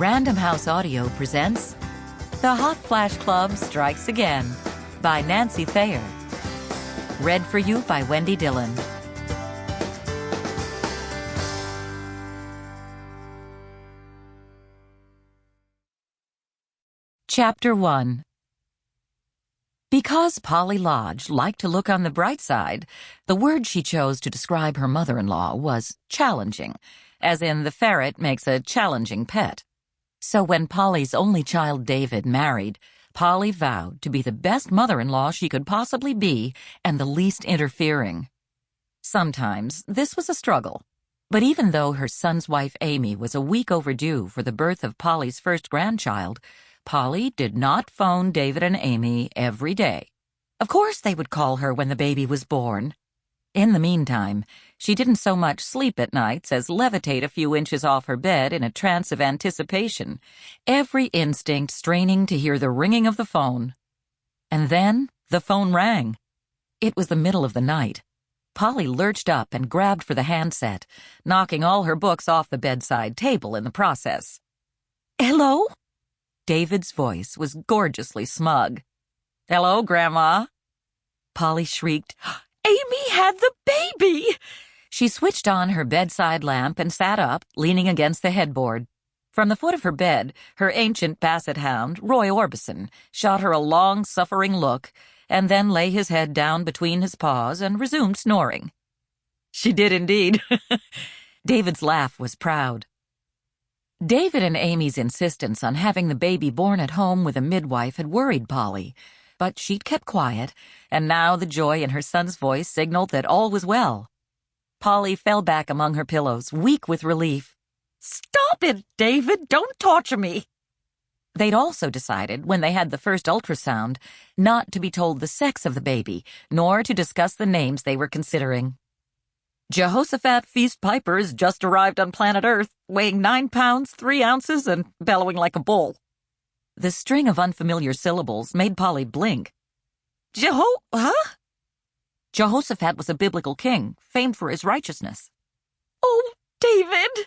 Random House Audio presents The Hot Flash Club Strikes Again by Nancy Thayer. Read for you by Wendy Dillon. Chapter 1. Because Polly Lodge liked to look on the bright side, the word she chose to describe her mother-in-law was challenging, as in the ferret makes a challenging pet. So when Polly's only child David married, Polly vowed to be the best mother-in-law she could possibly be and the least interfering. Sometimes this was a struggle, but even though her son's wife Amy was a week overdue for the birth of Polly's first grandchild, Polly did not phone David and Amy every day. Of course they would call her when the baby was born. In the meantime, she didn't so much sleep at nights as levitate a few inches off her bed in a trance of anticipation, every instinct straining to hear the ringing of the phone. And then the phone rang. It was the middle of the night. Polly lurched up and grabbed for the handset, knocking all her books off the bedside table in the process. "Hello?" David's voice was gorgeously smug. "Hello, Grandma." Polly shrieked, "Amy had the baby!" She switched on her bedside lamp and sat up, leaning against the headboard. From the foot of her bed, her ancient basset hound, Roy Orbison, shot her a long, suffering look, and then lay his head down between his paws and resumed snoring. She did indeed. David's laugh was proud. David and Amy's insistence on having the baby born at home with a midwife had worried Polly, but she'd kept quiet, and now the joy in her son's voice signaled that all was well. Polly fell back among her pillows, weak with relief. "Stop it, David! Don't torture me!" They'd also decided, when they had the first ultrasound, not to be told the sex of the baby, nor to discuss the names they were considering. "Jehoshaphat Feast Piper has just arrived on planet Earth, weighing 9 pounds, 3 ounces, and bellowing like a bull." The string of unfamiliar syllables made Polly blink. Jehoshaphat was a biblical king, famed for his righteousness. "Oh, David!"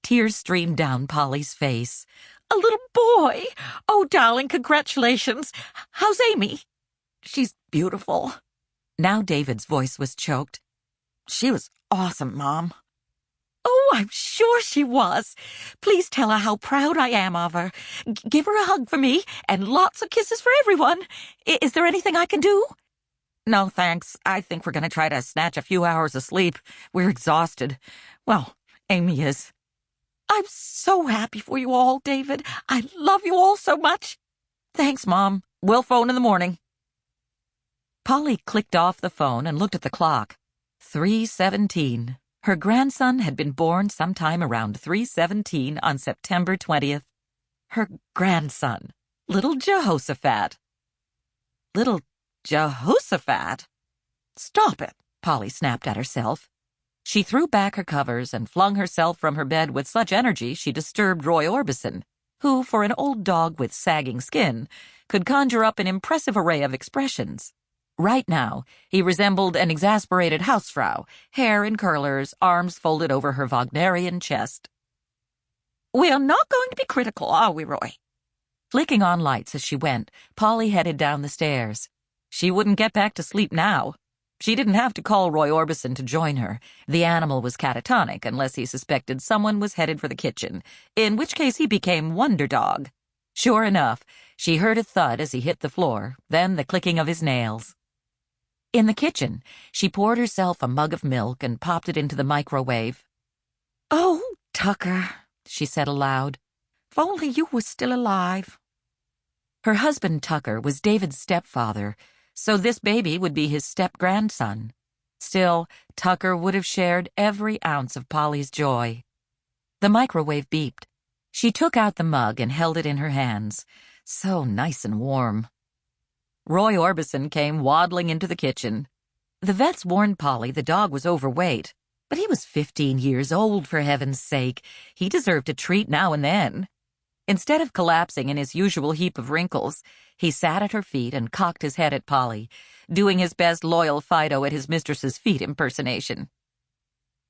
Tears streamed down Polly's face. "A little boy! Oh, darling, congratulations! How's Amy?" "She's beautiful." Now David's voice was choked. "She was awesome, Mom." "Oh, I'm sure she was. Please tell her how proud I am of her. Give her a hug for me, and lots of kisses for everyone. Is there anything I can do?" "No, thanks. I think we're going to try to snatch a few hours of sleep. We're exhausted. Well, Amy is." "I'm so happy for you all, David. I love you all so much." "Thanks, Mom. We'll phone in the morning." Polly clicked off the phone and looked at the clock. 3:17. Her grandson had been born sometime around 3:17 on September 20th. Her grandson, little Jehoshaphat. Little Jehoshaphat? "Stop it," Polly snapped at herself. She threw back her covers and flung herself from her bed with such energy she disturbed Roy Orbison, who, for an old dog with sagging skin, could conjure up an impressive array of expressions. Right now, he resembled an exasperated hausfrau, hair in curlers, arms folded over her Wagnerian chest. "We're not going to be critical, are we, Roy?" Flicking on lights as she went, Polly headed down the stairs. She wouldn't get back to sleep now. She didn't have to call Roy Orbison to join her. The animal was catatonic unless he suspected someone was headed for the kitchen, in which case he became Wonder Dog. Sure enough, she heard a thud as he hit the floor, then the clicking of his nails. In the kitchen, she poured herself a mug of milk and popped it into the microwave. "Oh, Tucker," she said aloud, "if only you were still alive." Her husband, Tucker, was David's stepfather, so this baby would be his step-grandson. Still, Tucker would have shared every ounce of Polly's joy. The microwave beeped. She took out the mug and held it in her hands. So nice and warm. Roy Orbison came waddling into the kitchen. The vets warned Polly the dog was overweight, but he was 15 years old, for heaven's sake. He deserved a treat now and then. Instead of collapsing in his usual heap of wrinkles, he sat at her feet and cocked his head at Polly, doing his best loyal Fido at his mistress's feet impersonation.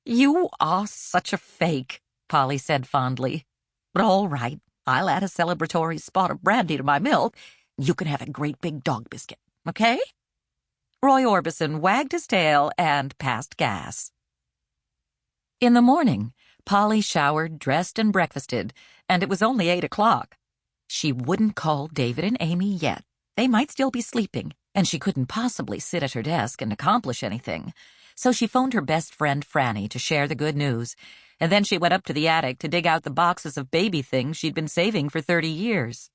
"You are such a fake," Polly said fondly. "But all right, I'll add a celebratory spot of brandy to my milk. You can have a great big dog biscuit, okay? Roy Orbison wagged his tail and passed gas. In the morning, Polly showered, dressed, and breakfasted, and it was only 8 o'clock. She wouldn't call David and Amy yet. They might still be sleeping, and she couldn't possibly sit at her desk and accomplish anything. So she phoned her best friend Franny to share the good news, and then she went up to the attic to dig out the boxes of baby things she'd been saving for 30 years.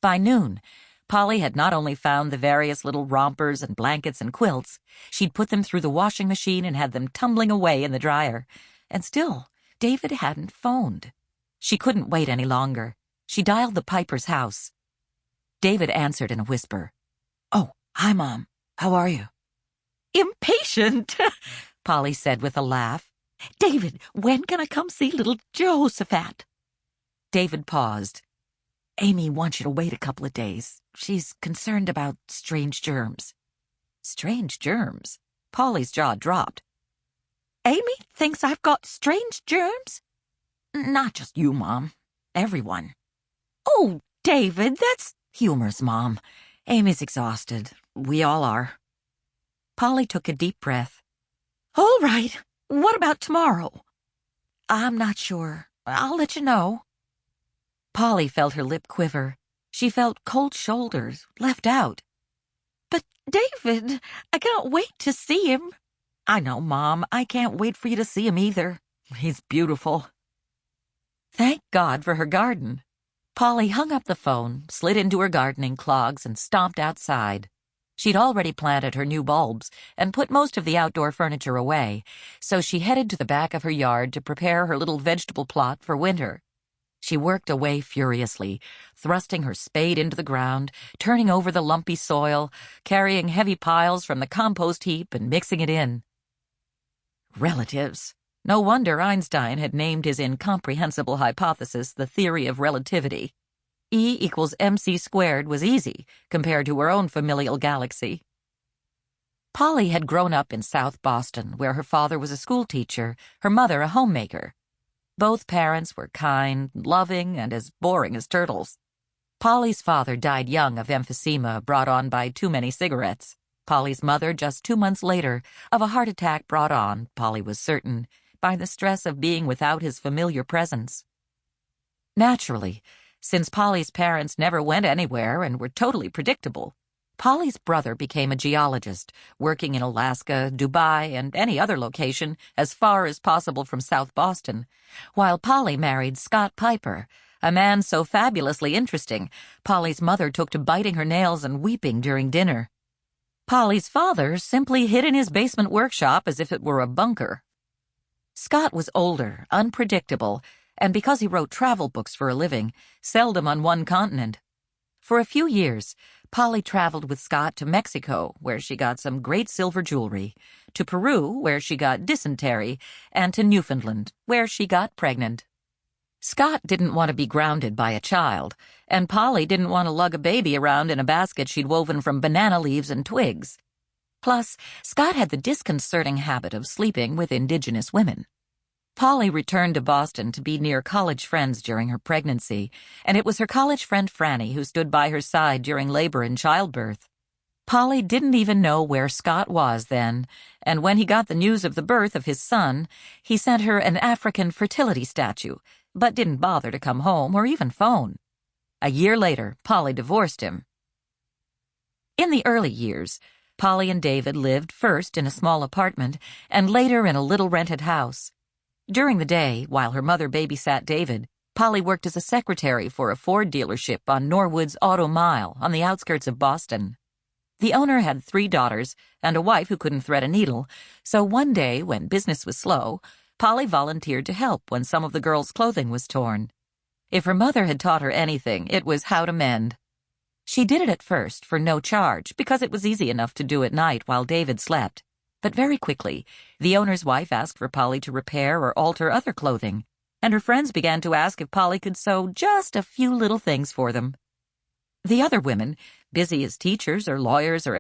By noon, Polly had not only found the various little rompers and blankets and quilts, she'd put them through the washing machine and had them tumbling away in the dryer. And still, David hadn't phoned. She couldn't wait any longer. She dialed the Piper's house. David answered in a whisper. "Oh, hi, Mom. How are you?" "Impatient," Polly said with a laugh. "David, when can I come see little Josephat?" David paused. "Amy wants you to wait a couple of days. She's concerned about strange germs." Strange germs? Polly's jaw dropped. "Amy thinks I've got strange germs?" "Not just you, Mom. Everyone." "Oh, David, that's..." "Humorous, Mom. Amy's exhausted. We all are." Polly took a deep breath. "All right. What about tomorrow?" "I'm not sure. I'll let you know." Polly felt her lip quiver. She felt cold shoulders, left out. "But, David, I can't wait to see him." "I know, Mom. I can't wait for you to see him either. He's beautiful." Thank God for her garden. Polly hung up the phone, slid into her gardening clogs, and stomped outside. She'd already planted her new bulbs and put most of the outdoor furniture away, so she headed to the back of her yard to prepare her little vegetable plot for winter. She worked away furiously, thrusting her spade into the ground, turning over the lumpy soil, carrying heavy piles from the compost heap and mixing it in. Relatives. No wonder Einstein had named his incomprehensible hypothesis the theory of relativity. E equals mc squared was easy compared to her own familial galaxy. Polly had grown up in South Boston, where her father was a schoolteacher, her mother a homemaker. Both parents were kind, loving, and as boring as turtles. Polly's father died young of emphysema brought on by too many cigarettes. Polly's mother just 2 months later of a heart attack brought on, Polly was certain, by the stress of being without his familiar presence. Naturally, since Polly's parents never went anywhere and were totally predictable, Polly's brother became a geologist, working in Alaska, Dubai, and any other location as far as possible from South Boston, while Polly married Scott Piper, a man so fabulously interesting, Polly's mother took to biting her nails and weeping during dinner. Polly's father simply hid in his basement workshop as if it were a bunker. Scott was older, unpredictable, and because he wrote travel books for a living, seldom on one continent. For a few years, Polly traveled with Scott to Mexico, where she got some great silver jewelry, to Peru, where she got dysentery, and to Newfoundland, where she got pregnant. Scott didn't want to be grounded by a child, and Polly didn't want to lug a baby around in a basket she'd woven from banana leaves and twigs. Plus, Scott had the disconcerting habit of sleeping with indigenous women. Polly returned to Boston to be near college friends during her pregnancy, and it was her college friend Franny who stood by her side during labor and childbirth. Polly didn't even know where Scott was then, and when he got the news of the birth of his son, he sent her an African fertility statue, but didn't bother to come home or even phone. A year later, Polly divorced him. In the early years, Polly and David lived first in a small apartment and later in a little rented house. During the day, while her mother babysat David, Polly worked as a secretary for a Ford dealership on Norwood's Auto Mile on the outskirts of Boston. The owner had 3 daughters and a wife who couldn't thread a needle, so one day, when business was slow, Polly volunteered to help when some of the girls' clothing was torn. If her mother had taught her anything, it was how to mend. She did it at first for no charge because it was easy enough to do at night while David slept. But very quickly, the owner's wife asked for Polly to repair or alter other clothing, and her friends began to ask if Polly could sew just a few little things for them. The other women, busy as teachers or lawyers or...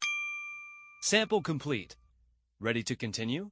Sample complete. Ready to continue?